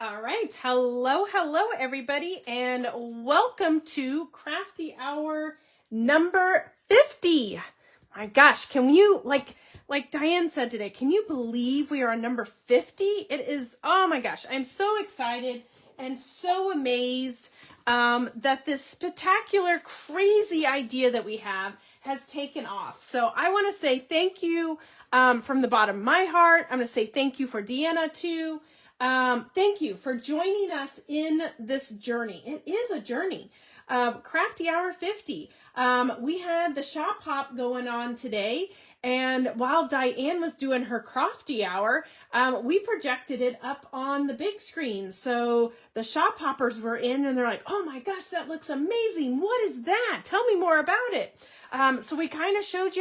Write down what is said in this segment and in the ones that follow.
All right. Hello, everybody, and welcome to Crafty Hour number 50. My gosh, can you, like Diane said today, can you believe we are on number 50? It is, oh my gosh, I'm so excited and so amazed that this spectacular, crazy idea that we have has taken off. So I want to say thank you from the bottom of my heart. I'm going to say thank you for Deanna too. Thank you for joining us in this journey. It is a journey of Crafty Hour 50. We had the shop hop going on today, and while Diane was doing her Crafty Hour, we projected it up on the big screen. So the shop hoppers were in and they're like, oh my gosh, that looks amazing. What is that? Tell me more about it. So we kind of showed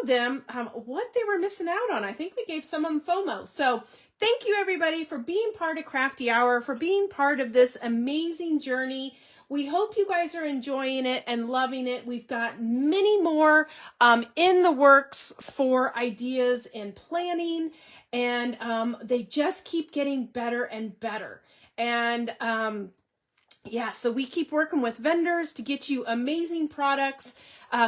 them what they were missing out on. I think we gave some of them FOMO. So thank you, everybody, for being part of Crafty Hour, for being part of this amazing journey. We hope you guys are enjoying it and loving it. We've got many more in the works for ideas and planning, and they just keep getting better and better. And yeah, so we keep working with vendors to get you amazing products,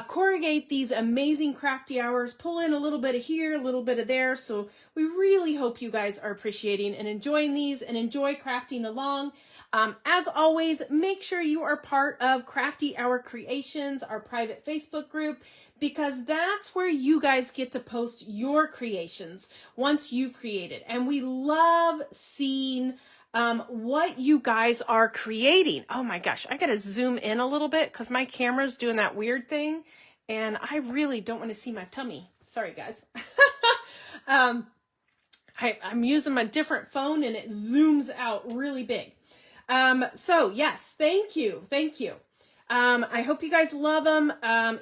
corrugate these amazing crafty hours, pull in a little bit of here, a little bit of there. So we really hope you guys are appreciating and enjoying these and enjoy crafting along. As always, make sure you are part of Crafty Hour Creations, our private Facebook group, because that's where you guys get to post your creations once you've created. And we love seeing what you guys are creating. Oh my gosh, I gotta zoom in a little bit because my camera's doing that weird thing and I really don't want to see my tummy. Sorry, guys. I'm using my different phone and it zooms out really big. So yes, thank you. I hope you guys love them.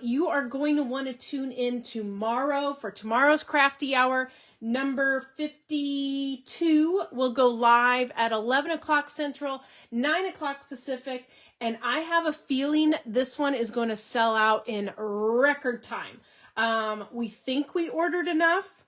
You are going to want to tune in tomorrow for tomorrow's Crafty Hour. Number 52 will go live at 11 o'clock Central, 9 o'clock Pacific, and I have a feeling this one is going to sell out in record time. We think we ordered enough,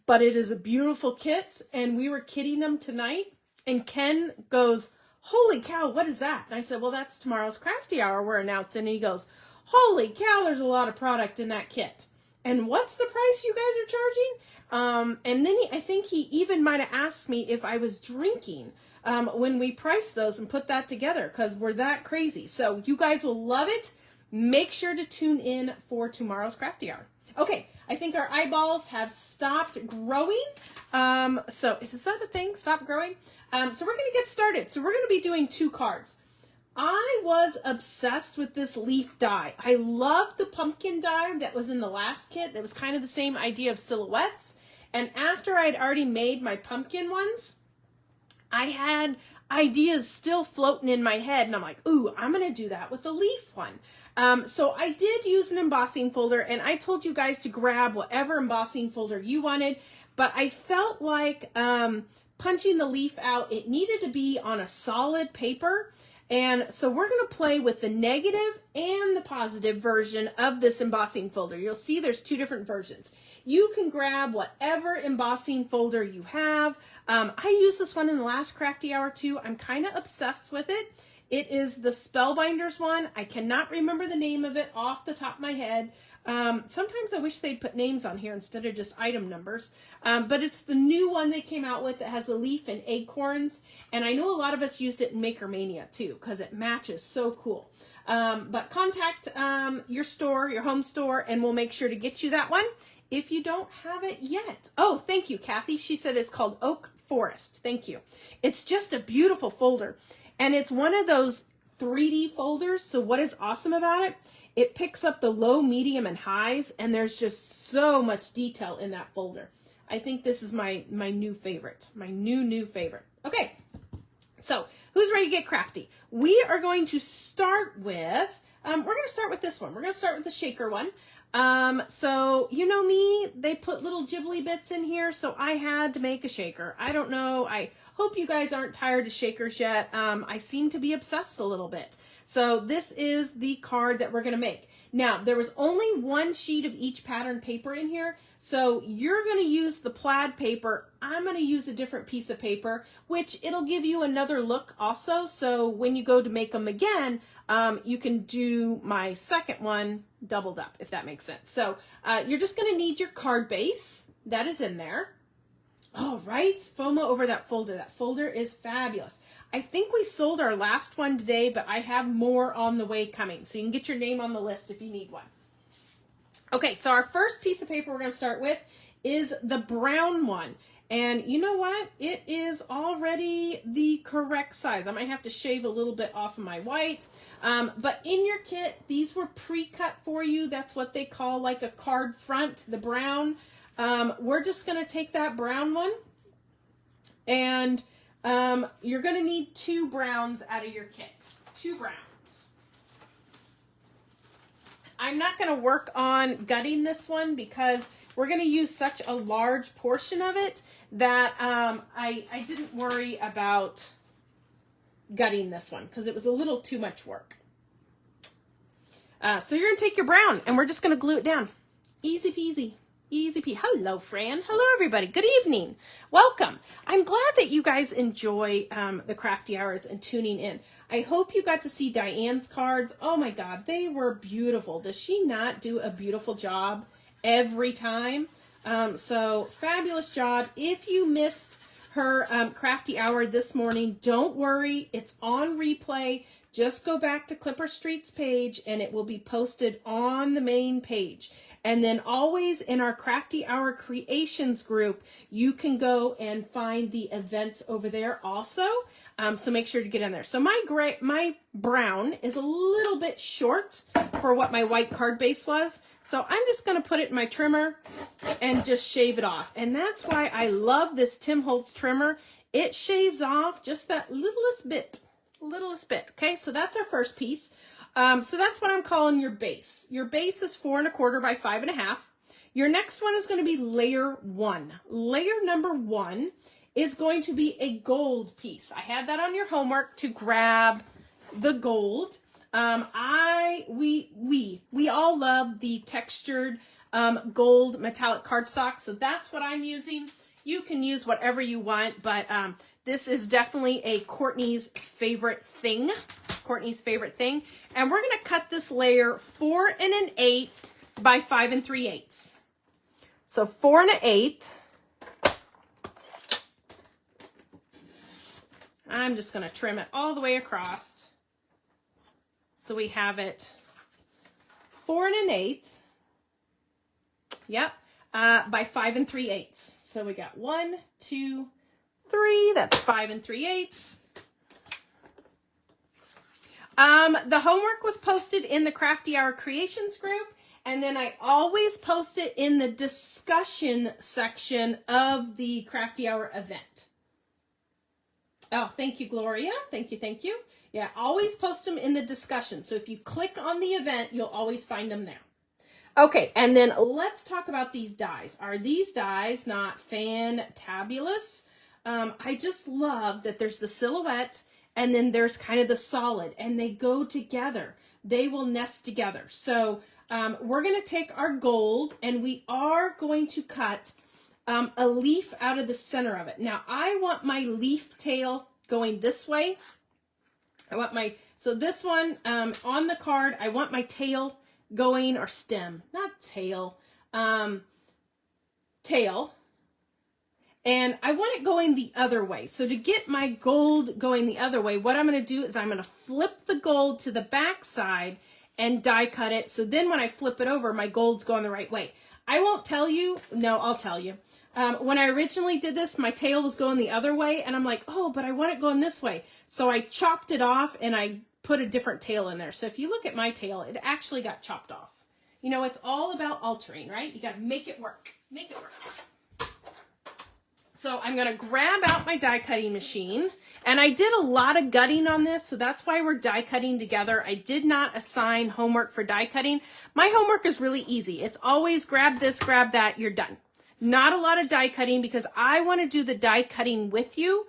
but it is a beautiful kit, and we were kitting them tonight, and Ken goes, holy cow, what is that? And I said, well, that's tomorrow's Crafty Hour we're announcing. And he goes, holy cow, there's a lot of product in that kit. And what's the price you guys are charging? And then I think he even might have asked me if I was drinking when we priced those and put that together, because we're that crazy. So you guys will love it. Make sure to tune in for tomorrow's Crafty Hour. Okay, I think our eyeballs have stopped growing. So is that a thing? Stop growing? So we're going to get started. So we're going to be doing 2 cards. I was obsessed with this leaf die. I loved the pumpkin die that was in the last kit. That was kind of the same idea of silhouettes. And after I'd already made my pumpkin ones, I had ideas still floating in my head. And I'm like, ooh, I'm going to do that with the leaf one. So I did use an embossing folder, and I told you guys to grab whatever embossing folder you wanted. But I felt like punching the leaf out, it needed to be on a solid paper. And so we're going to play with the negative and the positive version of this embossing folder. You'll see there's 2 different versions. You can grab whatever embossing folder you have. I used this one in the last Crafty Hour too. I'm kind of obsessed with it. It is the Spellbinders one. I cannot remember the name of it off the top of my head. Sometimes I wish they'd put names on here instead of just item numbers. But it's the new one they came out with that has a leaf and acorns. And I know a lot of us used it in Maker Mania too, because it matches so cool. But contact your store, your home store, and we'll make sure to get you that one if you don't have it yet. Oh, thank you, Kathy. She said it's called Oak Forest. Thank you. It's just a beautiful folder. And it's one of those 3D folders. So what is awesome about it? It picks up the low, medium, and highs, and there's just so much detail in that folder. I think this is my new favorite, my new favorite. Okay, so who's ready to get crafty? We are going to start with, we're going to start with this one. We're going to start with the shaker one. So you know me, they put little Ghibli bits in here, so I had to make a shaker. I don't know. I hope you guys aren't tired of shakers yet. I seem to be obsessed a little bit. So this is the card that we're going to make. Now, there was only one sheet of each pattern paper in here, so you're going to use the plaid paper. I'm going to use a different piece of paper, which it'll give you another look also. So when you go to make them again, you can do my second one doubled up, if that makes sense. So you're just going to need your card base. That is in there. Oh, right. FOMO over that folder. That folder is fabulous. I think we sold our last one today, but I have more on the way coming. So you can get your name on the list if you need one. Okay, so our first piece of paper we're going to start with is the brown one. And you know what? It is already the correct size. I might have to shave a little bit off of my white. But in your kit, these were pre-cut for you. That's what they call like a card front, the brown. We're just going to take that brown one, and you're going to need 2 browns out of your kit. 2 browns. I'm not going to work on gutting this one because we're going to use such a large portion of it that I didn't worry about gutting this one because it was a little too much work. So you're going to take your brown, and we're just going to glue it down. Easy peasy. Easy peasy. Hello, Fran. Hello, everybody. Good evening. Welcome. I'm glad that you guys enjoy the crafty hours and tuning in. I hope you got to see Diane's cards. Oh my God, they were beautiful. Does she not do a beautiful job every time? So fabulous job. If you missed her crafty hour this morning, don't worry. It's on replay. Just go back to Clipper Street's page and it will be posted on the main page. And then always in our Crafty Hour Creations group, you can go and find the events over there also. So make sure to get in there. So my brown is a little bit short for what my white card base was. So I'm just going to put it in my trimmer and just shave it off. And that's why I love this Tim Holtz trimmer. It shaves off just that littlest bit. Okay, so that's our first piece. So that's what I'm calling your base. Your base is 4 1/4 by 5 1/2. Your next one is going to be layer 1. Layer number 1 is going to be a gold piece. I had that on your homework to grab the gold. We all love the textured gold metallic cardstock, so that's what I'm using. You can use whatever you want, but this is definitely a Kourtney's favorite thing. And we're going to cut this layer 4 1/8 by 5 3/8. So 4 1/8. I'm just going to trim it all the way across. So we have it 4 1/8. Yep. By 5 3/8. So we got 1, 2, 3. That's 5 3/8. The homework was posted in the Crafty Hour Creations group, and then I always post it in the discussion section of the Crafty Hour event. Oh, thank you, Gloria. Thank you. Yeah, always post them in the discussion. So if you click on the event, you'll always find them there. Okay, and then let's talk about these dies. Are these dies not fantabulous? I just love that there's the silhouette and then there's kind of the solid, and they go together. They will nest together. So we're going to take our gold and we are going to cut a leaf out of the center of it. Now, I want my leaf tail going this way. So this one on the card, I want my tail going, or stem, not tail, tail. And I want it going the other way. So to get my gold going the other way, what I'm going to do is I'm going to flip the gold to the back side and die cut it. So then when I flip it over, my gold's going the right way. I won't tell you. No, I'll tell you. When I originally did this, my tail was going the other way. And I'm like, oh, but I want it going this way. So I chopped it off and I put a different tail in there. So if you look at my tail, it actually got chopped off. You know, it's all about altering, right? You got to make it work. Make it work. So I'm going to grab out my die cutting machine, and I did a lot of gutting on this, so that's why we're die cutting together. I did not assign homework for die cutting. My homework is really easy. It's always grab this, grab that, you're done. Not a lot of die cutting because I want to do the die cutting with you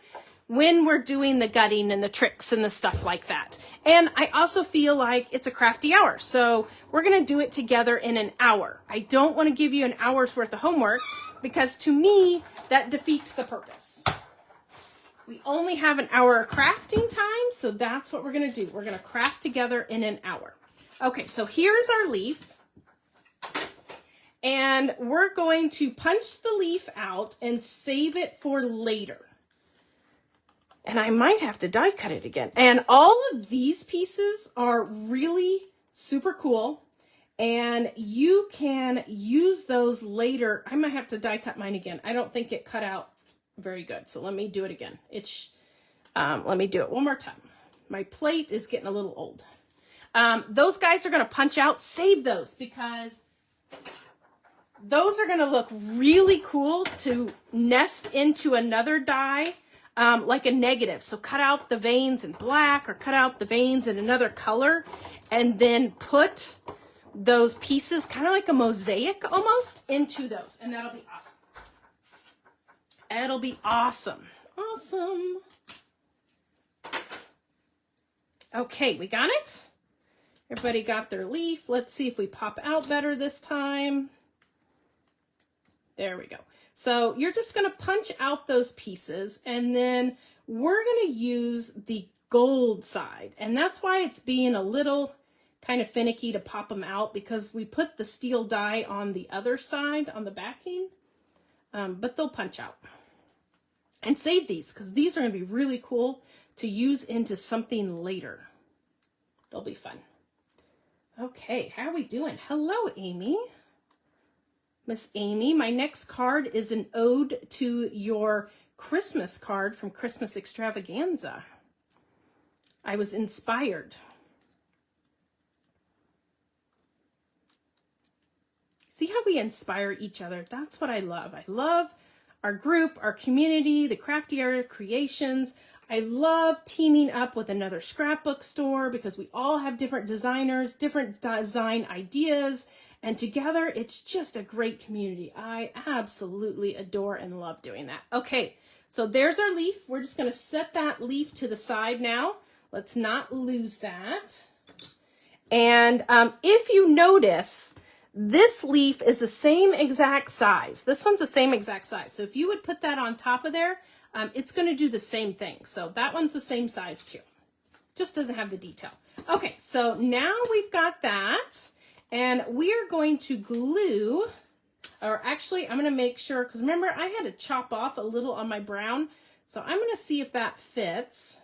when we're doing the gutting and the tricks and the stuff like that. And I also feel like it's a crafty hour. So we're going to do it together in an hour. I don't want to give you an hour's worth of homework because to me, that defeats the purpose. We only have an hour of crafting time. So that's what we're going to do. We're going to craft together in an hour. Okay, so here's our leaf. And we're going to punch the leaf out and save it for later. And I might have to die cut it again. And all of these pieces are really super cool. And you can use those later. I might have to die cut mine again. I don't think it cut out very good. So let me do it again. Let me do it one more time. My plate is getting a little old. Those guys are going to punch out. Save those because those are going to look really cool to nest into another die. Like a negative. So cut out the veins in black or cut out the veins in another color and then put those pieces kind of like a mosaic almost into those. And that'll be awesome. It'll be awesome. Awesome. Okay, we got it. Everybody got their leaf. Let's see if we pop out better this time. There we go. So you're just going to punch out those pieces and then we're going to use the gold side. And that's why it's being a little kind of finicky to pop them out because we put the steel die on the other side on the backing, but they'll punch out. And save these because these are going to be really cool to use into something later. They'll be fun. Okay, how are we doing? Hello, Amy. Miss Amy, my next card is an ode to your Christmas card from Christmas Extravaganza. I was inspired. See how we inspire each other? That's what I love. I love our group, our community, the Crafty Area Creations. I love teaming up with another scrapbook store because we all have different designers, different design ideas. And together, it's just a great community. I absolutely adore and love doing that. Okay, so there's our leaf. We're just going to set that leaf to the side now. Let's not lose that. And if you notice, this leaf is the same exact size. This one's the same exact size. So if you would put that on top of there, it's going to do the same thing. So that one's the same size too. Just doesn't have the detail. Okay, so now we've got that. And we are going to glue, or actually I'm going to make sure, because remember I had to chop off a little on my brown. So I'm going to see if that fits.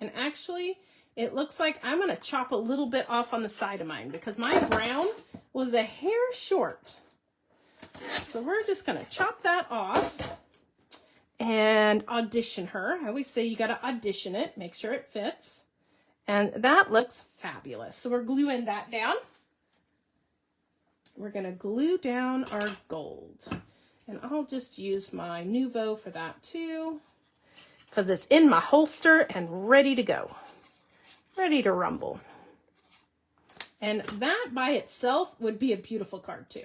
And actually it looks like I'm going to chop a little bit off on the side of mine because my brown was a hair short. So we're just going to chop that off and audition her. I always say you got to audition it, make sure it fits. And that looks fabulous. So we're gluing that down. We're going to glue down our gold. And I'll just use my Nuvo for that too, because it's in my holster and ready to go. Ready to rumble. And that by itself would be a beautiful card too.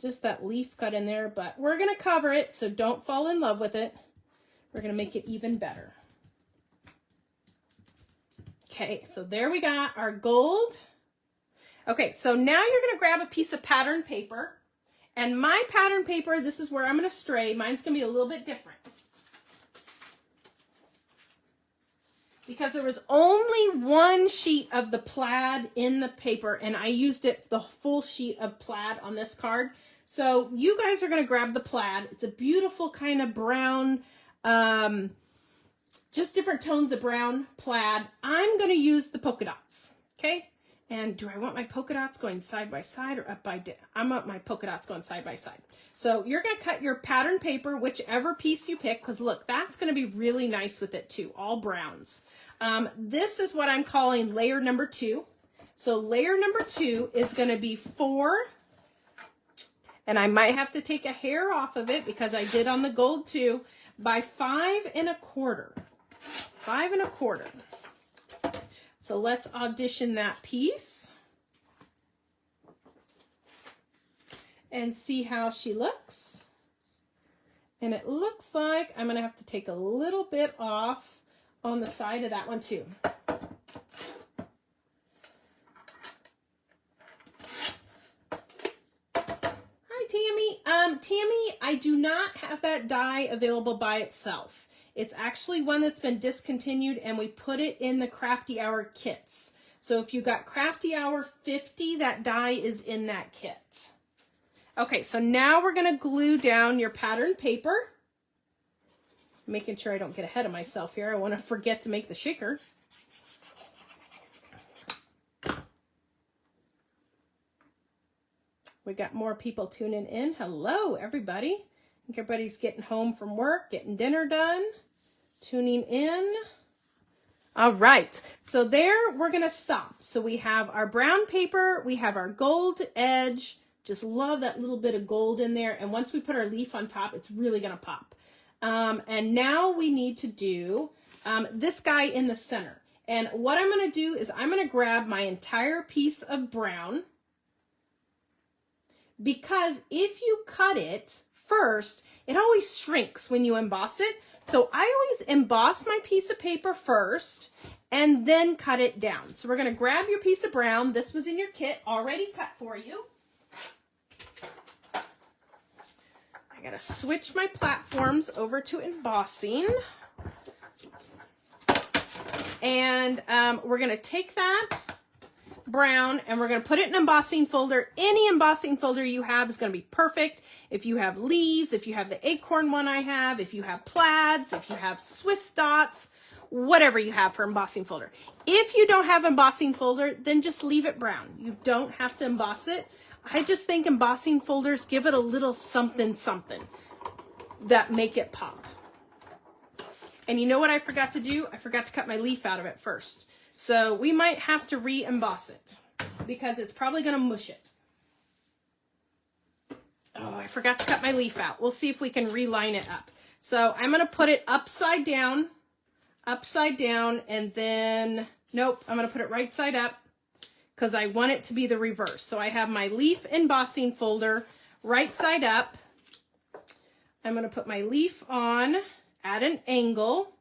Just that leaf cut in there, but we're going to cover it, so don't fall in love with it. We're going to make it even better. Okay, so there we got our gold. Okay, so now you're going to grab a piece of pattern paper. And my pattern paper, this is where I'm going to stray. Mine's going to be a little bit different. Because there was only one sheet of the plaid in the paper, and I used it, the full sheet of plaid on this card. So you guys are going to grab the plaid. It's a beautiful kind of brown, just different tones of brown plaid. I'm going to use the polka dots, okay? And do I want my polka dots going side by side or up by down? I want my polka dots going side by side. So you're going to cut your pattern paper, whichever piece you pick, because look, that's going to be really nice with it too, all browns. This is what I'm calling layer number 2. So layer number 2 is going to be 4, and I might have to take a hair off of it because I did on the gold too, by 5 1/4. 5 1/4. So let's audition that piece and see how she looks. And it looks like I'm going to have to take a little bit off on the side of that one too. Hi, Tammy. Tammy, I do not have that die available by itself. It's actually one that's been discontinued, and we put it in the Crafty Hour kits. So if you got Crafty Hour 50, that die is in that kit. Okay, so now we're going to glue down your pattern paper. Making sure I don't get ahead of myself here. I want to forget to make the shaker. We got more people tuning in. Hello, everybody. I think everybody's getting home from work, getting dinner done, tuning in. All right, so there we're going to stop. So we have our brown paper, we have our gold edge. Just love that little bit of gold in there. And once we put our leaf on top, it's really going to pop. And now we need to do this guy in the center. And what I'm going to do is I'm going to grab my entire piece of brown, because if you cut it first, it always shrinks when you emboss it. So I always emboss my piece of paper first and then cut it down. So we're going to grab your piece of brown. This was in your kit already cut for you. I got to switch my platforms over to embossing. And we're going to take that brown and we're going to put it in an embossing folder. Any embossing folder you have is going to be perfect. If you have leaves, if you have the acorn one I have, if you have plaids, if you have Swiss dots, whatever you have for embossing folder. If you don't have embossing folder, then just leave it brown. You don't have to emboss it. I just think embossing folders give it a little something that make it pop. And you know what I forgot to do? I forgot to cut my leaf out of it first. So we might have to re-emboss it because it's probably going to mush it. Oh, I forgot to cut my leaf out. We'll see if we can reline it up. So I'm going to put it upside down, and then, nope, I'm going to put it right side up because I want it to be the reverse. So I have my leaf embossing folder right side up. I'm going to put my leaf on at an angle.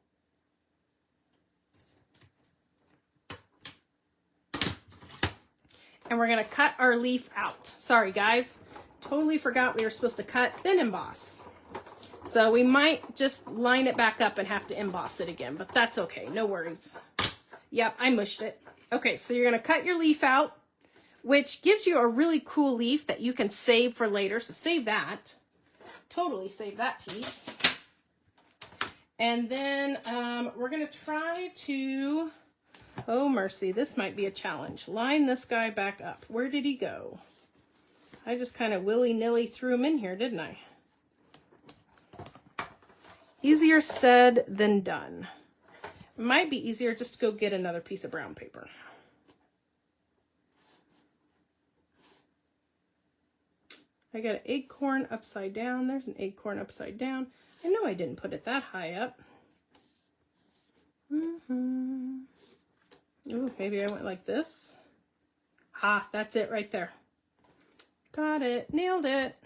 And we're going to cut our leaf out. Sorry, guys. Totally forgot we were supposed to cut, then emboss. So we might just line it back up and have to emboss it again, but that's okay. No worries. Yep, I mushed it. Okay, so you're going to cut your leaf out, which gives you a really cool leaf that you can save for later. So save that. Totally save that piece. And then we're going to try to... Oh, mercy, this might be a challenge. Line this guy back up. Where did he go? I just kind of willy-nilly threw him in here, didn't I? Easier said than done. It might be easier just to go get another piece of brown paper. I got an acorn upside down. There's an acorn upside down. I know I didn't put it that high up. Ooh, maybe I went like this. Ah, that's it right there. Got it. Nailed it.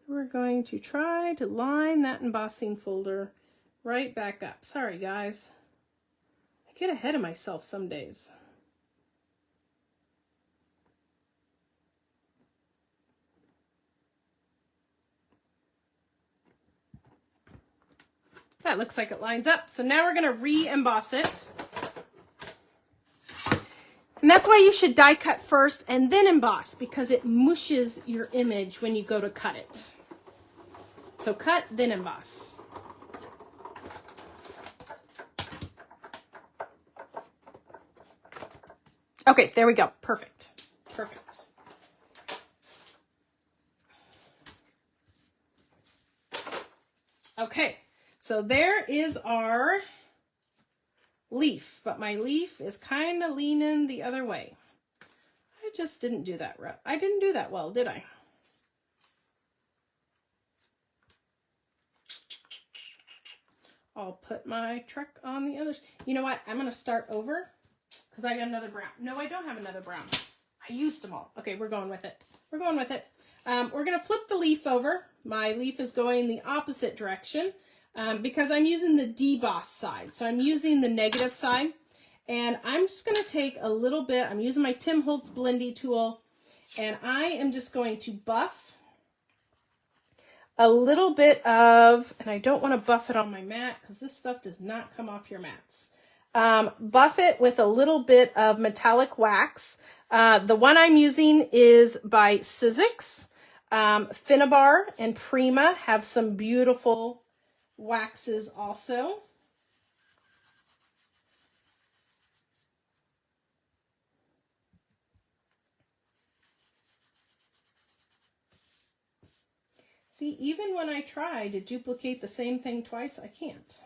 We're going to try to line that embossing folder right back up. Sorry, guys. I get ahead of myself some days. That looks like it lines up. So now we're going to re-emboss it. And that's why you should die cut first and then emboss, because it mushes your image when you go to cut it. So cut, then emboss. Okay, there we go. Perfect. Perfect. Okay, so there is our leaf, but my leaf is kind of leaning the other way. I just didn't do that right. I didn't do that well, did I? I'll put my truck on the other. You know what? I'm going to start over because I got another brown. No, I don't have another brown. I I used them all. Okay, we're going with it. We're going with it. We're going to flip the leaf over. My leaf is going the opposite direction because I'm using the deboss side. So I'm using the negative side. And I'm just going to take a little bit. I'm using my Tim Holtz Blendy tool. And I am just going to buff a little bit of, and I don't want to buff it on my mat because this stuff does not come off your mats. Buff it with a little bit of metallic wax. The one I'm using is by Sizzix. Finnabar and Prima have some beautiful waxes also. See, even when I try to duplicate the same thing twice, I can't.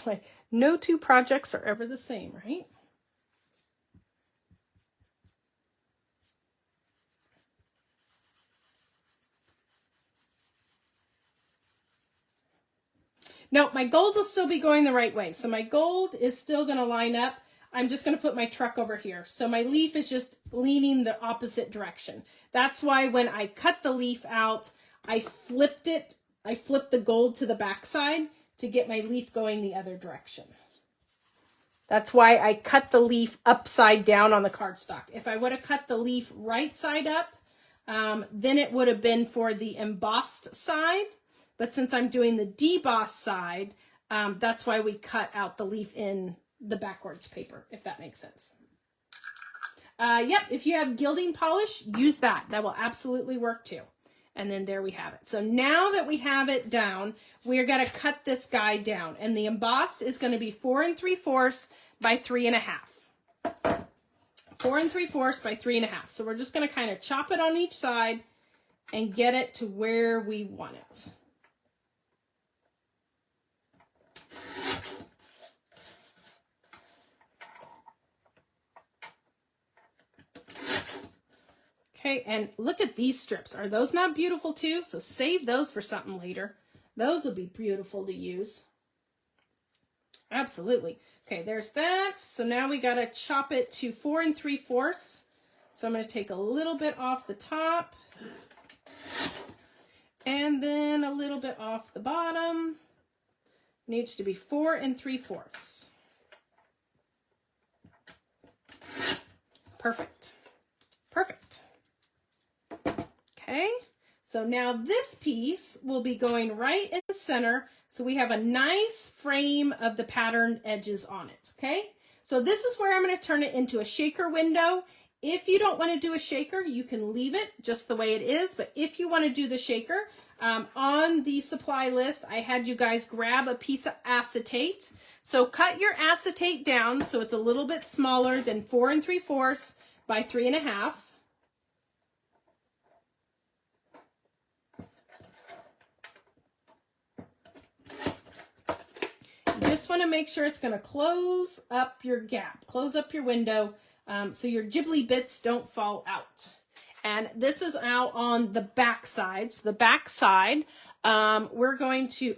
Like, no two projects are ever the same, right? No, my gold will still be going the right way. So my gold is still going to line up. I'm just going to put my truck over here. So my leaf is just leaning the opposite direction. That's why when I cut the leaf out, I flipped it. I flipped the gold to the back side to get my leaf going the other direction. That's why I cut the leaf upside down on the cardstock. If I would have cut the leaf right side up, then it would have been for the embossed side. But since I'm doing the deboss side, that's why we cut out the leaf in the backwards paper, if that makes sense. Yep, if you have gilding polish, use that. That will absolutely work too. And then there we have it. So now that we have it down, we're going to cut this guy down. And the embossed is going to be 4 3/4 by 3 1/2. 4 3/4 by 3 1/2. So we're just going to kind of chop it on each side and get it to where we want it. Okay, and look at these strips. Are those not beautiful too? So save those for something later. Those will be beautiful to use. Absolutely. Okay, there's that. So now we got to chop it to 4 3/4. So I'm going to take a little bit off the top and then a little bit off the bottom. Needs to be 4 3/4. Perfect. Perfect. Okay, so now this piece will be going right in the center, so we have a nice frame of the patterned edges on it, okay? So this is where I'm going to turn it into a shaker window. If you don't want to do a shaker, you can leave it just the way it is, but if you want to do the shaker, on the supply list, I had you guys grab a piece of acetate. So cut your acetate down so it's a little bit smaller than 4 3/4 by 3 1/2. Just want to make sure it's going to close up your gap, close up your window, so your Ghibli bits don't fall out. And this is out on the back side. So the back side, we're going to,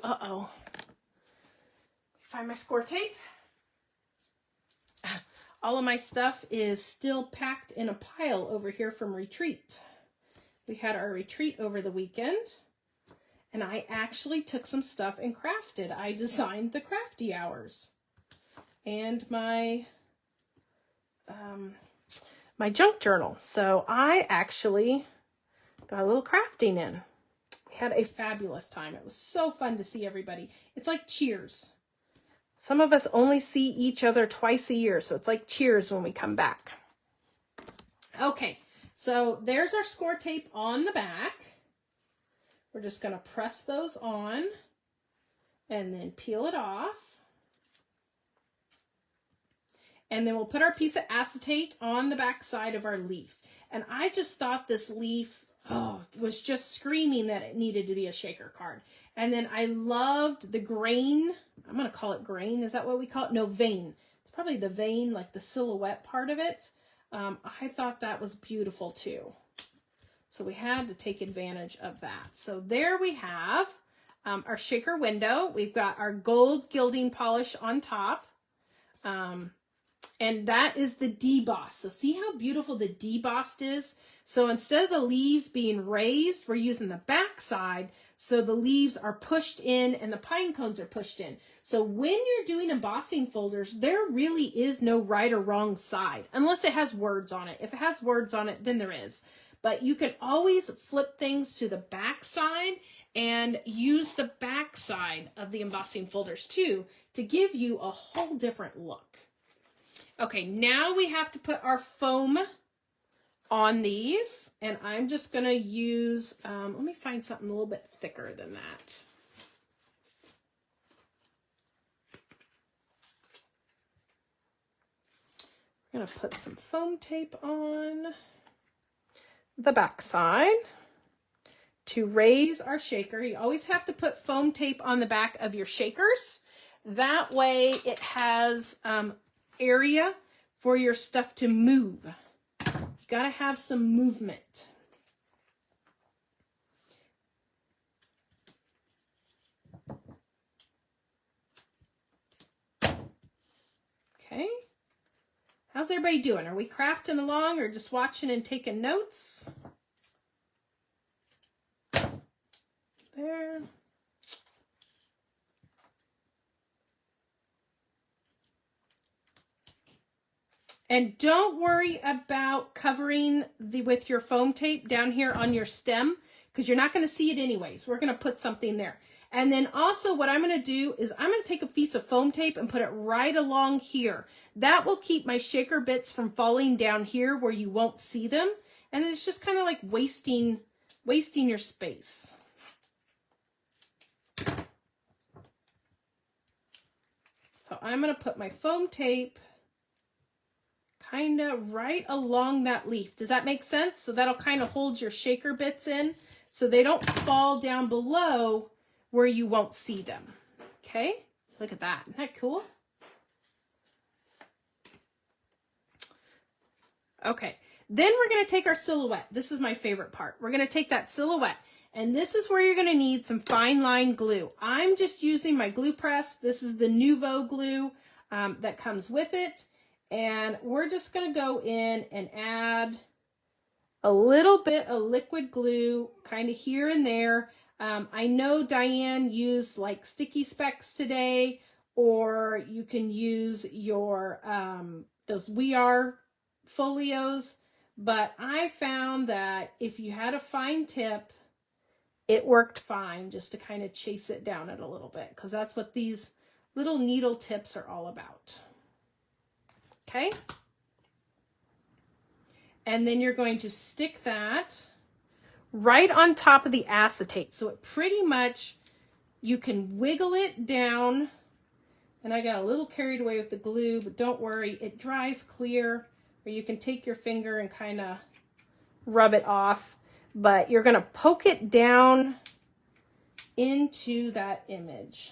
find my score tape. All of my stuff is still packed in a pile over here from retreat. We had our retreat over the weekend. And I actually took some stuff and crafted. I designed the crafty hours. And my my junk journal. So I actually got a little crafting in. We had a fabulous time. It was so fun to see everybody. It's like Cheers. Some of us only see each other twice a year, so it's like Cheers when we come back. Okay, so there's our score tape on the back. We're just going to press those on and then peel it off. And then we'll put our piece of acetate on the back side of our leaf. And I just thought this leaf was just screaming that it needed to be a shaker card. And then I loved the grain. I'm going to call it grain. Is that what we call it? No, vein. It's probably the vein, like the silhouette part of it. I thought that was beautiful too. So we had to take advantage of that. So there we have our shaker window. We've got our gold gilding polish on top. And that is the deboss. So see how beautiful the debossed is? So instead of the leaves being raised, we're using the back side. So the leaves are pushed in and the pine cones are pushed in. So when you're doing embossing folders, there really is no right or wrong side, unless it has words on it. If it has words on it, then there is. But you can always flip things to the back side and use the back side of the embossing folders too, to give you a whole different look. Okay, now we have to put our foam on these, and I'm just going to use, let me find something a little bit thicker than that. I'm going to put some foam tape on the back side to raise our shaker. You always have to put foam tape on the back of your shakers. That way it has area for your stuff to move. You got to have some movement. Okay. How's everybody doing? Are we crafting along or just watching and taking notes? There. And don't worry about covering with your foam tape down here on your stem, because you're not going to see it anyways. We're going to put something there. And then also what I'm going to do is I'm going to take a piece of foam tape and put it right along here. That will keep my shaker bits from falling down here where you won't see them. And it's just kind of like wasting your space. So I'm going to put my foam tape kind of right along that leaf. Does that make sense? So that'll kind of hold your shaker bits in so they don't fall down below where you won't see them. Okay, look at that. Isn't that cool? Okay, then we're going to take our silhouette. This is my favorite part. We're going to take that silhouette, and this is where you're going to need some fine line glue. I'm just using my glue press. This is the Nuvo glue that comes with it. And we're just going to go in and add a little bit of liquid glue kind of here and there. I know Diane used like sticky specks today, or you can use your those We Are folios. But I found that if you had a fine tip, it worked fine just to kind of chase it down it a little bit, because that's what these little needle tips are all about. Okay, and then you're going to stick that right on top of the acetate. So it pretty much, you can wiggle it down, and I got a little carried away with the glue, but don't worry, it dries clear, or you can take your finger and kind of rub it off, but you're going to poke it down into that image.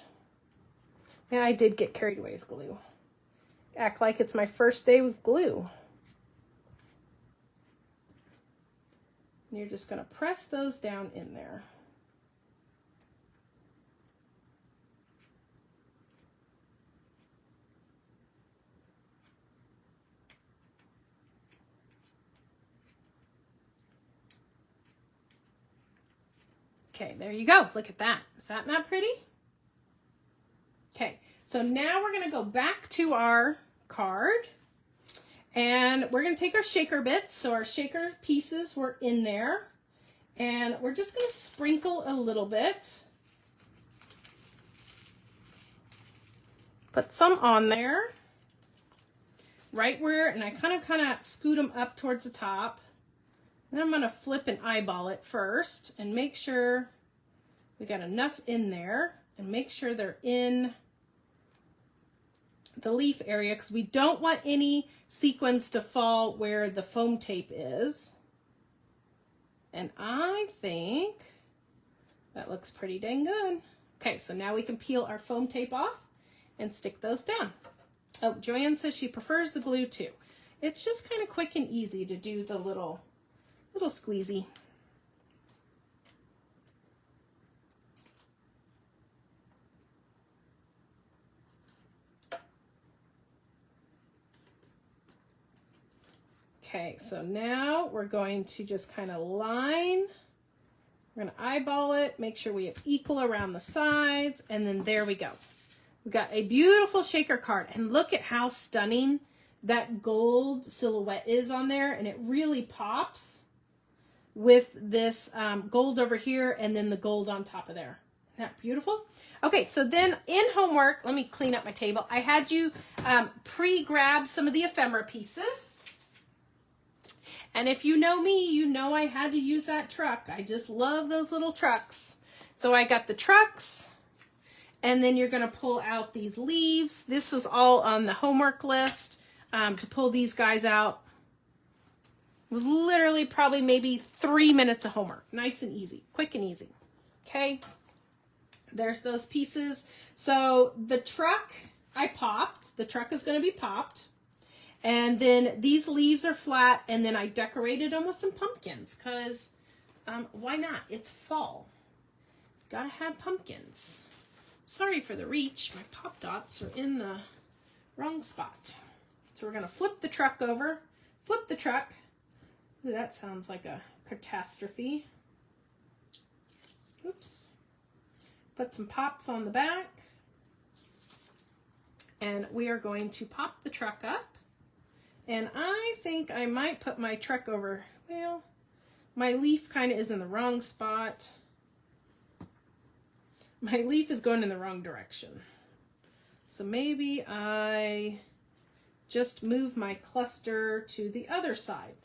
And I did get carried away with glue. Act like it's my first day with glue. And you're just going to press those down in there. Okay, there you go. Look at that. Is that not pretty? Okay, so now we're going to go back to our card, and we're going to take our shaker bits. So our shaker pieces were in there, and we're just going to sprinkle a little bit. Put some on there, right where, and I kind of scoot them up towards the top. Then I'm going to flip and eyeball it first and make sure we got enough in there, and make sure they're in the leaf area, because we don't want any sequins to fall where the foam tape is. And I think that looks pretty dang good. Okay, so now we can peel our foam tape off and stick those down. Oh, Joanne says she prefers the glue too. It's just kind of quick and easy to do the little squeezy. Okay, so now we're going to just kind of line. We're going to eyeball it, make sure we have equal around the sides, and then there we go. We got a beautiful shaker card, and look at how stunning that gold silhouette is on there, and it really pops with this gold over here and then the gold on top of there. Isn't that beautiful? Okay, so then in homework, let me clean up my table. I had you pre-grab some of the ephemera pieces. And if you know me, you know I had to use that truck. I just love those little trucks. So I got the trucks, and then you're going to pull out these leaves. This was all on the homework list to pull these guys out. It was literally probably maybe 3 minutes of homework. Nice and easy, quick and easy. Okay, there's those pieces. So the truck I popped. The truck is going to be popped. And then these leaves are flat, and then I decorated them with some pumpkins because why not? It's fall. Gotta have pumpkins. Sorry for the reach. My pop dots are in the wrong spot. So we're going to flip the truck over. Flip the truck. Ooh, that sounds like a catastrophe. Oops. Put some pops on the back. And we are going to pop the truck up. And I think I might put my truck over, well, my leaf kind of is in the wrong spot. My leaf is going in the wrong direction. So maybe I just move my cluster to the other side.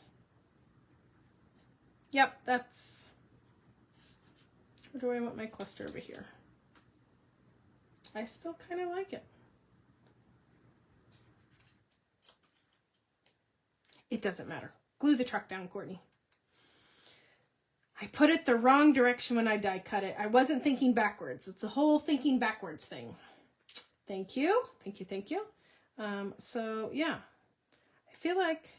Yep, that's, where do I want my cluster over here? I still kind of like it. It doesn't matter. Glue the truck down, Kourtney. I put it the wrong direction when I die cut it. I wasn't thinking backwards. It's a whole thinking backwards thing. Thank you. Thank you. Thank you. So yeah, I feel like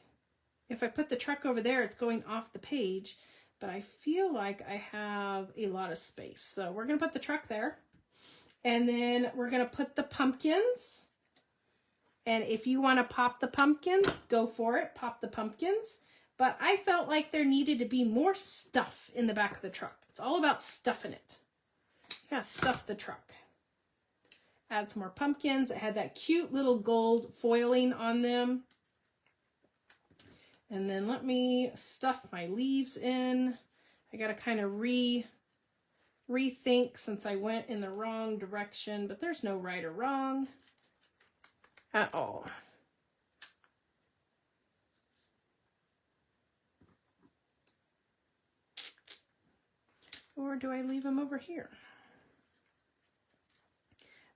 if I put the truck over there, it's going off the page, but I feel like I have a lot of space. So we're going to put the truck there, and then we're going to put the pumpkins. And if you want to pop the pumpkins, go for it. Pop the pumpkins. But I felt like there needed to be more stuff in the back of the truck. It's all about stuffing it. You gotta stuff the truck. Add some more pumpkins. It had that cute little gold foiling on them. And then let me stuff my leaves in. I gotta kind of rethink since I went in the wrong direction, but there's no right or wrong at all. Or do I leave them over here?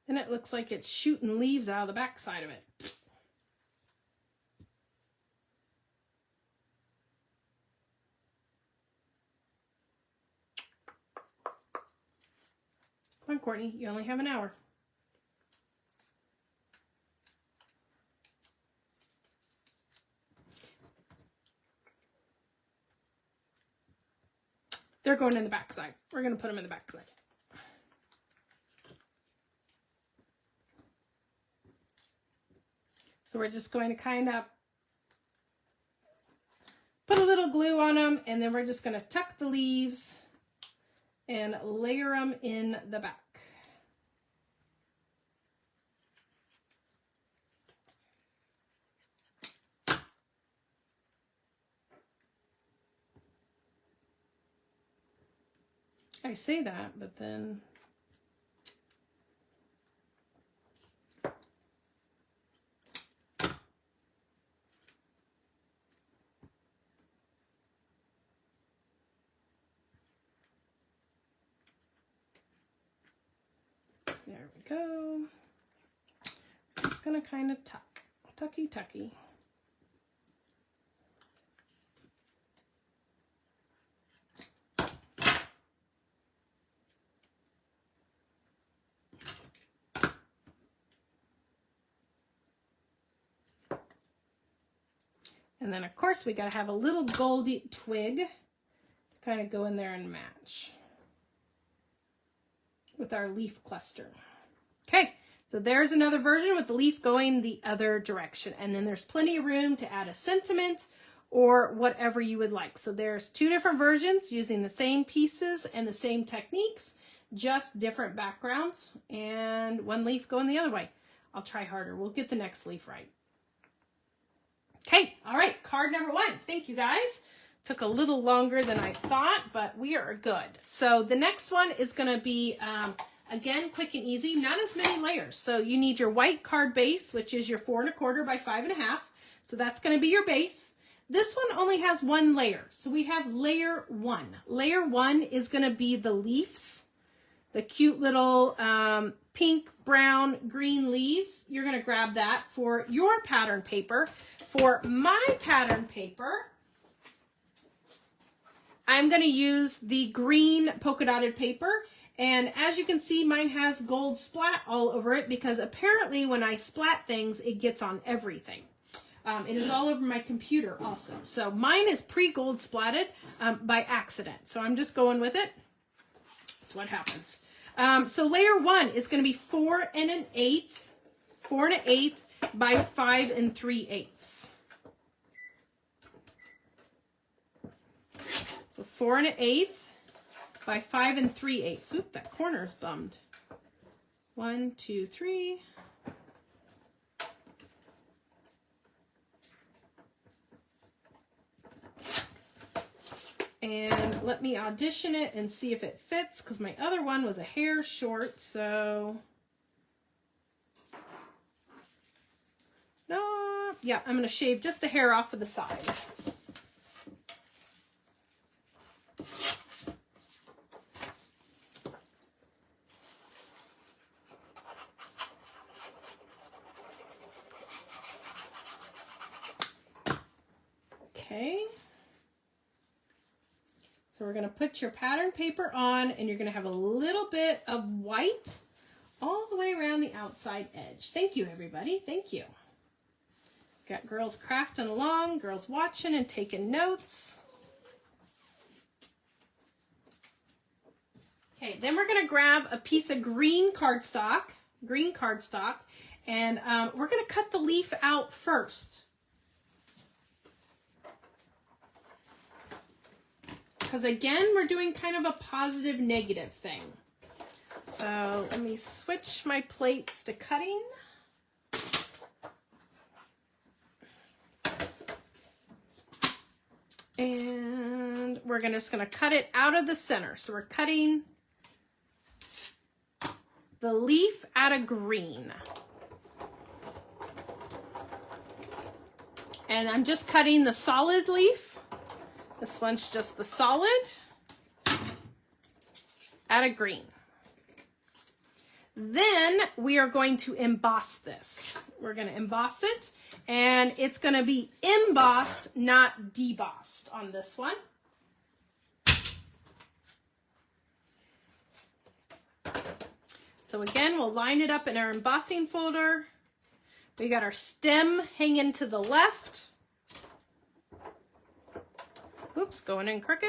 Then it looks like it's shooting leaves out of the back side of it. Come on, Kourtney, you only have an hour. They're going in the back side. We're going to put them in the back side. So we're just going to kind of put a little glue on them, and then we're just going to tuck the leaves and layer them in the back. I say that, but then there we go. Just gonna kind of tucky. And then, of course, we got to have a little goldy twig to kind of go in there and match with our leaf cluster. Okay, so there's another version with the leaf going the other direction. And then there's plenty of room to add a sentiment or whatever you would like. So there's 2 different versions using the same pieces and the same techniques, just different backgrounds, and 1 leaf going the other way. I'll try harder. We'll get the next leaf right. Okay, all right, card number 1. Thank you guys. Took a little longer than I thought, but we are good. So the next one is going to be, again, quick and easy, not as many layers. So you need your white card base, which is your 4 1/4 by 5 1/2. So that's going to be your base. This one only has 1 layer. So we have layer 1. Layer 1 is going to be the leaves, the cute little pink, brown, green leaves. You're going to grab that for your pattern paper. For my pattern paper, I'm going to use the green polka dotted paper. And as you can see, mine has gold splat all over it because apparently when I splat things, it gets on everything. It is all over my computer also. So mine is pre-gold splatted by accident. So I'm just going with it. That's what happens. So layer 1 is going to be 4 1/8 by 5 3/8. So 4 1/8 by 5 3/8. Oop, that corner is bummed. 1, 2, 3. And let me audition it and see if it fits, because my other one was a hair short, so no, yeah, I'm going to shave just a hair off of the side. Okay. So we're going to put your pattern paper on, and you're going to have a little bit of white all the way around the outside edge. Thank you, everybody. Thank you. Got girls crafting along, girls watching and taking notes. Okay, then we're going to grab a piece of green cardstock, and we're going to cut the leaf out first. Because again, we're doing kind of a positive negative thing. So let me switch my plates to cutting. And we're just going to cut it out of the center. So we're cutting the leaf out of green. And I'm just cutting the solid leaf. This one's just the solid out of green. Then we are going to emboss this. We're going to emboss it, and it's going to be embossed, not debossed on this one. So again, we'll line it up in our embossing folder. We got our stem hanging to the left. Oops, going in crooked.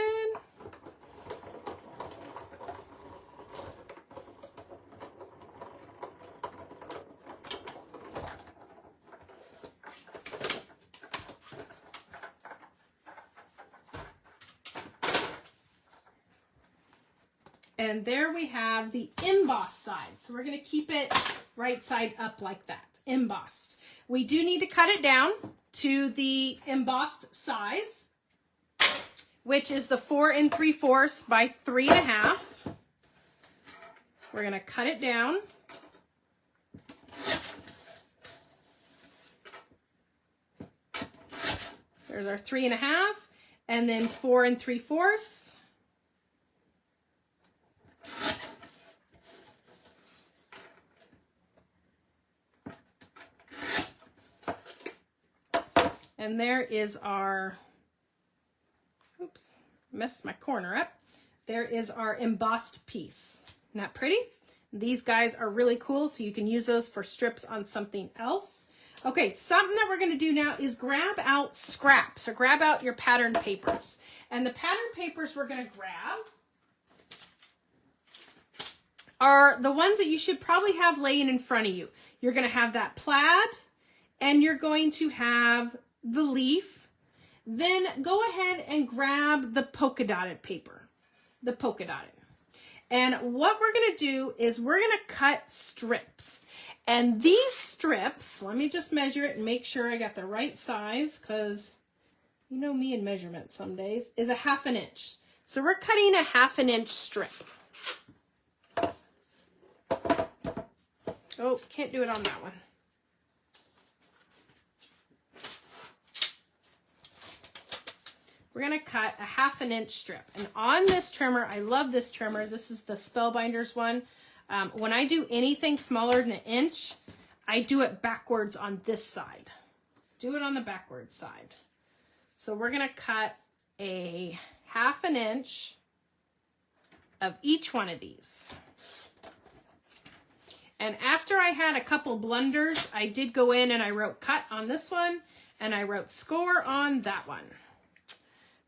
And there we have the embossed side. So we're going to keep it right side up like that, embossed. We do need to cut it down to the embossed size, which is the 4 3/4 by 3 1/2. We're going to cut it down. There's our 3 1/2, and then 4 3/4. And there is our, oops, messed my corner up. There is our embossed piece. Isn't that pretty? These guys are really cool, so you can use those for strips on something else. Okay, something that we're going to do now is grab out scraps, or grab out your pattern papers. And the pattern papers we're going to grab are the ones that you should probably have laying in front of you. You're going to have that plaid, and you're going to have the leaf, Then go ahead and grab the polka dotted paper, the polka dotted. And what we're going to do is we're going to cut strips. And these strips, let me just measure it and make sure I got the right size, because you know me and measurements some days, is a 1/2 inch. So we're cutting a 1/2 inch strip. Oh, can't do it on that one. We're going to cut a 1/2 inch strip. And on this trimmer, I love this trimmer. This is the Spellbinders one. When I do anything smaller than 1 inch, I do it backwards on this side. Do it on the backwards side. So we're going to cut a 1/2 inch of each one of these. And after I had a couple blunders, I did go in and I wrote cut on this one and I wrote score on that one,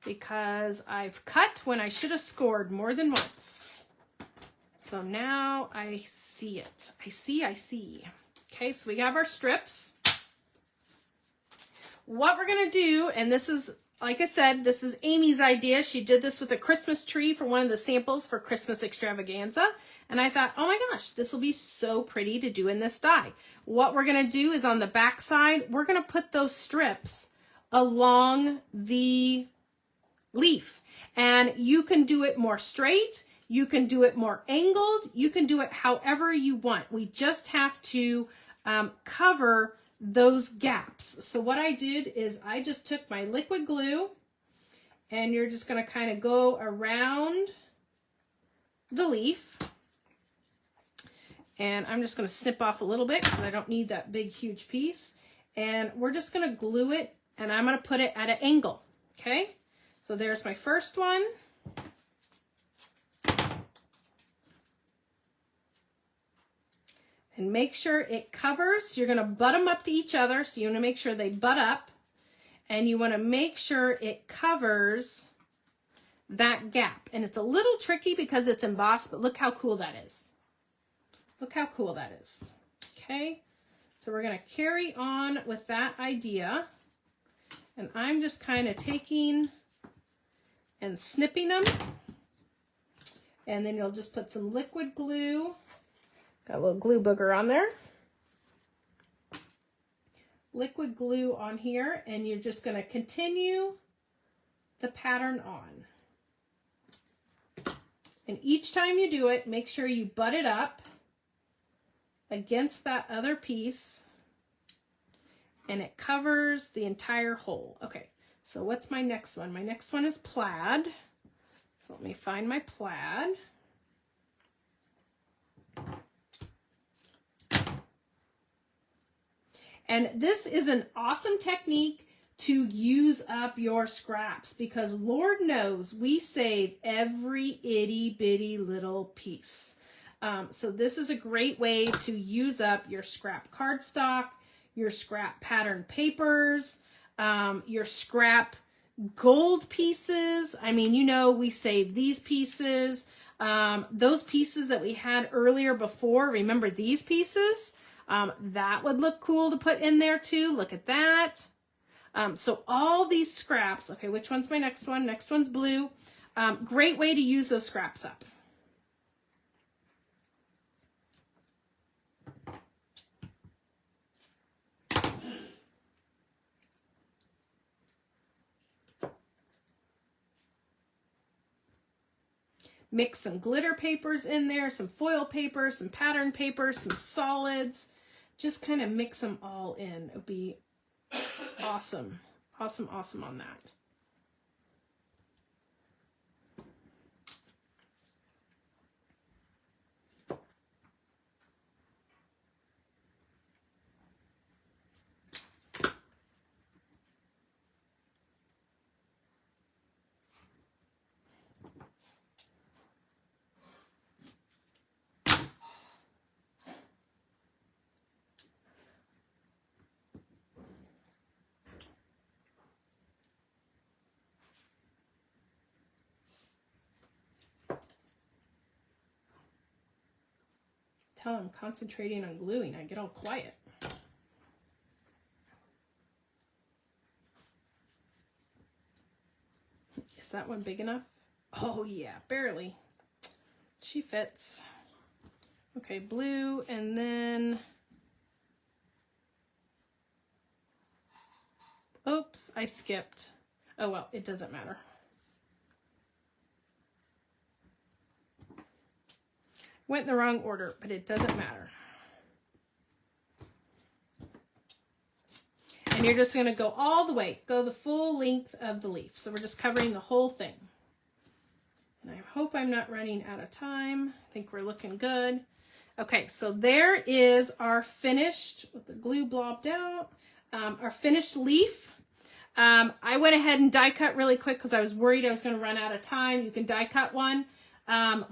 because I've cut when I should have scored more than once. So now I see it. I see. Okay, so we have our strips. What we're going to do, and this is, like I said, this is Amy's idea. She did this with a Christmas tree for one of the samples for Christmas extravaganza. And I thought, oh my gosh, this will be so pretty to do in this die. What we're going to do is on the back side, we're going to put those strips along the leaf. And you can do it more straight. You can do it more angled. You can do it however you want. We just have to cover those gaps. So what I did is I just took my liquid glue, and you're just going to kind of go around the leaf. And I'm just going to snip off a little bit because I don't need that big, huge piece. And we're just going to glue it, and I'm going to put it at an angle. Okay? So there's my first one. And make sure it covers. You're going to butt them up to each other. So you want to make sure they butt up. And you want to make sure it covers that gap. And it's a little tricky because it's embossed, but look how cool that is. Look how cool that is. Okay. So we're going to carry on with that idea. And I'm just kind of taking and snipping them. And then you'll just put some liquid glue. Got a little glue booger on there. Liquid glue on here, and you're just going to continue the pattern on. And each time you do it, make sure you butt it up against that other piece, and it covers the entire hole. Okay, so what's my next one? My next one is plaid. So let me find my plaid. And this is an awesome technique to use up your scraps, because Lord knows we save every itty bitty little piece. So this is a great way to use up your scrap cardstock, your scrap pattern papers, your scrap gold pieces. I mean, you know, we save these pieces. Those pieces that we had earlier before, remember these pieces? That would look cool to put in there too. Look at that. So all these scraps, okay, which one's my next one? Next one's blue. Great way to use those scraps up. Mix some glitter papers in there, some foil paper, some pattern paper, some solids. Just kind of mix them all in. It would be awesome. Awesome, awesome on that. Tell I'm concentrating on gluing, I get all quiet. Is that one big enough? Oh yeah, barely. She fits. Okay, blue, and then, oops, I skipped. Oh well, it doesn't matter. Went in the wrong order, but it doesn't matter. And you're just going to go all the way, go the full length of the leaf. So we're just covering the whole thing. And I hope I'm not running out of time. I think we're looking good. Okay, so there is our finished, with the glue blobbed out, our finished leaf. I went ahead and die cut really quick because I was worried I was going to run out of time. You can die cut one.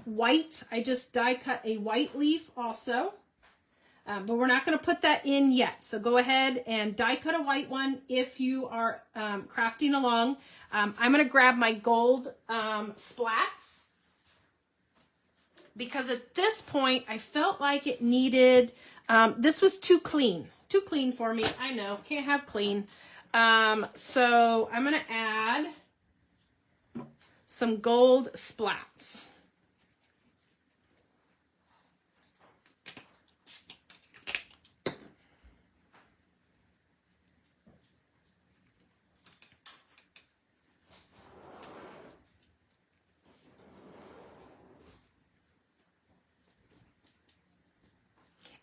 White, I just die cut a white leaf also. But we're not going to put that in yet. So go ahead and die cut a white one if you are crafting along. I'm going to grab my gold splats because at this point I felt like it needed, this was too clean for me. I know, can't have clean. So I'm going to add some gold splats.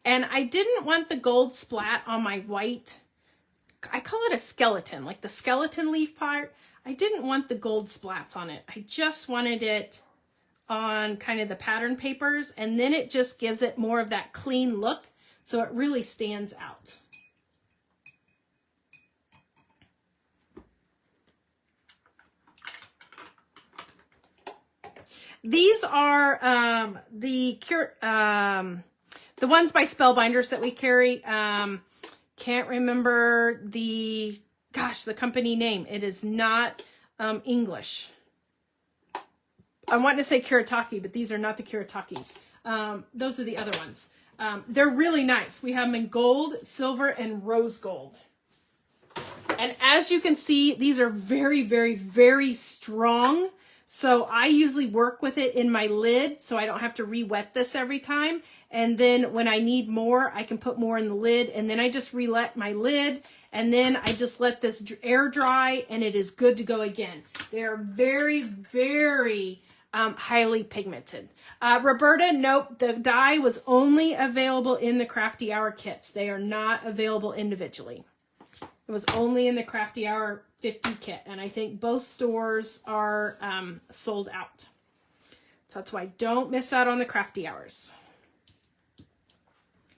And I didn't want the gold splat on my white, I call it a skeleton, like the skeleton leaf part. I didn't want the gold splats on it. I just wanted it on kind of the pattern papers, and then it just gives it more of that clean look, so it really stands out. These are the ones by Spellbinders that we carry. Can't remember the company name. It is not English. I want to say Kourtney, but these are not the Kourtneys. Those are the other ones. They're really nice. We have them in gold, silver, and rose gold. And as you can see, these are very, very, very strong. So I usually work with it in my lid so I don't have to re-wet this every time. And then when I need more, I can put more in the lid, and then I just re-let my lid, and then I just let this air dry, and it is good to go again. They're very, very highly pigmented. Roberta, nope, the dye was only available in the Crafty Hour kits. They are not available individually. It was only in the Crafty Hour 50 kit, and I think both stores are sold out. So that's why don't miss out on the Crafty Hours.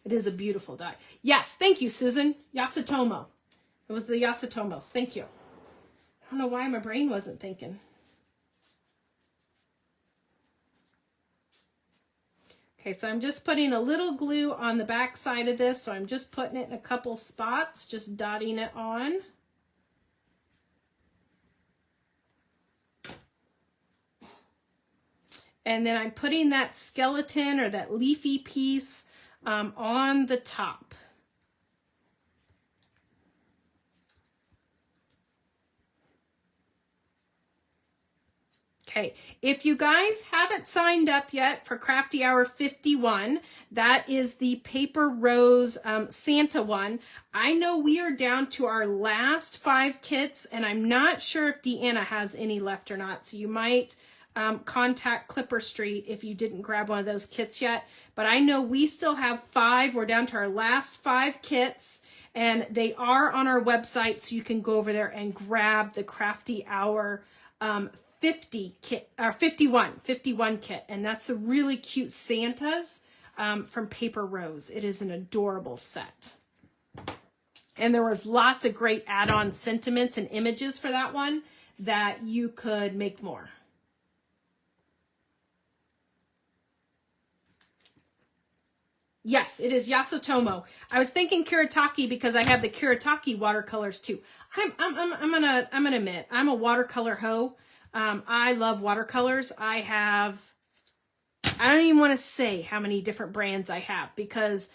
It is a beautiful dye. Yes, thank you, Susan. Yasutomo. It was the Yasutomos. Thank you. I don't know why my brain wasn't thinking. Okay, so I'm just putting a little glue on the back side of this. So I'm just putting it in a couple spots, just dotting it on. And then I'm putting that skeleton or that leafy piece on the top. Okay, if you guys haven't signed up yet for Crafty Hour 51, that is the Paper Rose Santa one. I know we are down to our last 5 kits, and I'm not sure if Deanna has any left or not, so you might contact Clipper Street if you didn't grab one of those kits yet. But I know we still have 5. We're down to our last 5 kits, and they are on our website, so you can go over there and grab the Crafty Hour 50 kit, or 51 kit, and that's the really cute Santas from Paper Rose. It is an adorable set. And there was lots of great add-on sentiments and images for that one that you could make more. Yes, it is Yasutomo. I was thinking Kourtney because I have the Kourtney watercolors too. I'm gonna admit I'm a watercolor hoe. I love watercolors. I don't even want to say how many different brands I have because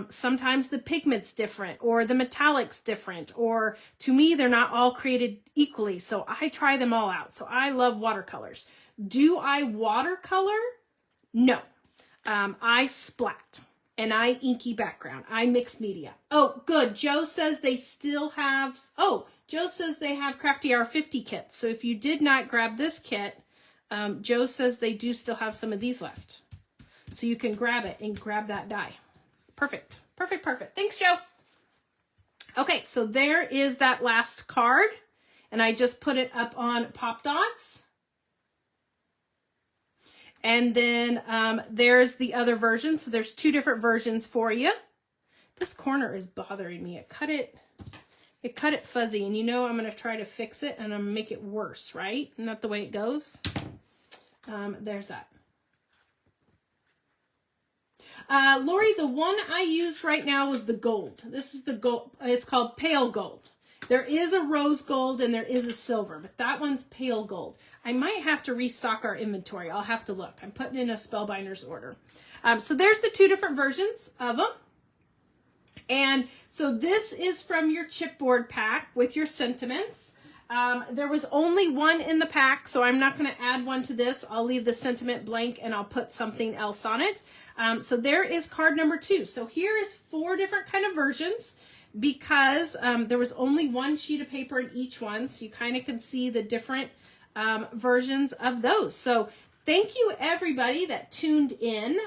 Sometimes the pigment's different, or the metallic's different, or to me, they're not all created equally. So I try them all out. So I love watercolors. Do I watercolor? No. I splat and I inky background. I mix media. Oh, good. Joe says they still have, Joe says they have Crafty Hour 50 kits. So if you did not grab this kit, Joe says they do still have some of these left. So you can grab it and grab that die. Perfect. Perfect, perfect. Thanks, Joe. Okay, so there is that last card. And I just put it up on Pop Dots. And then there's the other version. So there's 2 different versions for you. This corner is bothering me. It cut it fuzzy. And you know I'm going to try to fix it and I'm going to make it worse, right? Isn't that the way it goes? There's that. Lori, the one I used right now was the gold. This is the gold. It's called pale gold. There is a rose gold and there is a silver, but that one's pale gold. I might have to restock our inventory. I'll have to look. I'm putting in a Spellbinders order. So there's the 2 different versions of them. And so this is from your chipboard pack with your sentiments. There was only one in the pack, so I'm not going to add one to this. I'll leave the sentiment blank and I'll put something else on it. So there is card number 2. So here is 4 different kind of versions because there was only one sheet of paper in each one. So you kind of can see the different versions of those. So thank you everybody that tuned in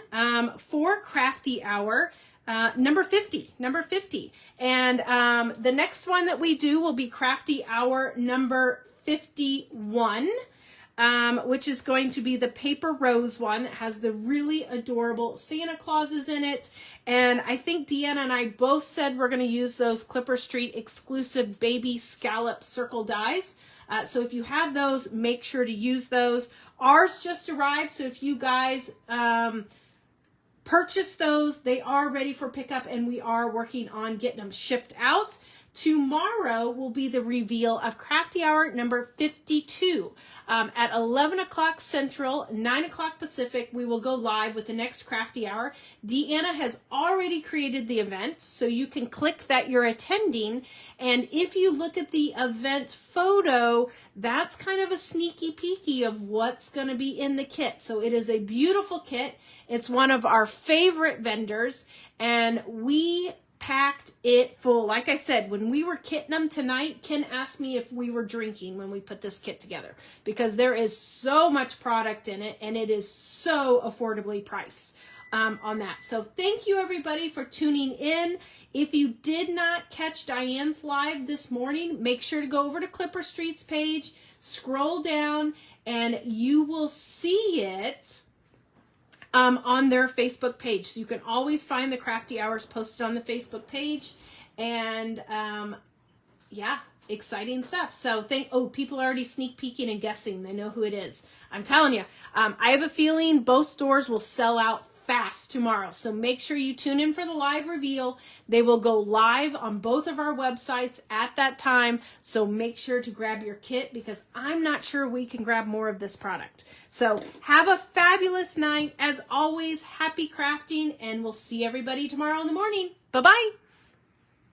for Crafty Hour. Number 50. And the next one that we do will be Crafty Hour number 51, which is going to be the paper rose one that has the really adorable Santa Clauses in it. And I think Deanna and I both said we're going to use those Clipper Street exclusive baby scallop circle dies. So if you have those, make sure to use those. Ours just arrived, so if you guys purchase those, they are ready for pickup and we are working on getting them shipped out. Tomorrow will be the reveal of Crafty Hour number 52. At 11 o'clock Central, 9 o'clock Pacific, we will go live with the next Crafty Hour. Deanna has already created the event, so you can click that you're attending. And if you look at the event photo, that's kind of a sneaky peeky of what's going to be in the kit. So it is a beautiful kit. It's one of our favorite vendors, and we packed it full. Like I said, when we were kitting them tonight, Ken asked me if we were drinking when we put this kit together because there is so much product in it and it is so affordably priced on that. So thank you everybody for tuning in. If you did not catch Diane's live this morning, make sure to go over to Clipper Street's page, scroll down, and you will see it on their Facebook page. So you can always find the Crafty Hours posted on the Facebook page. And yeah, exciting stuff. So people are already sneak peeking and guessing. They know who it is. I'm telling you, I have a feeling both stores will sell out fast tomorrow. So make sure you tune in for the live reveal. They will go live on both of our websites at that time. So make sure to grab your kit because I'm not sure we can grab more of this product. So have a fabulous night. As always, happy crafting, and we'll see everybody tomorrow in the morning. Bye-bye.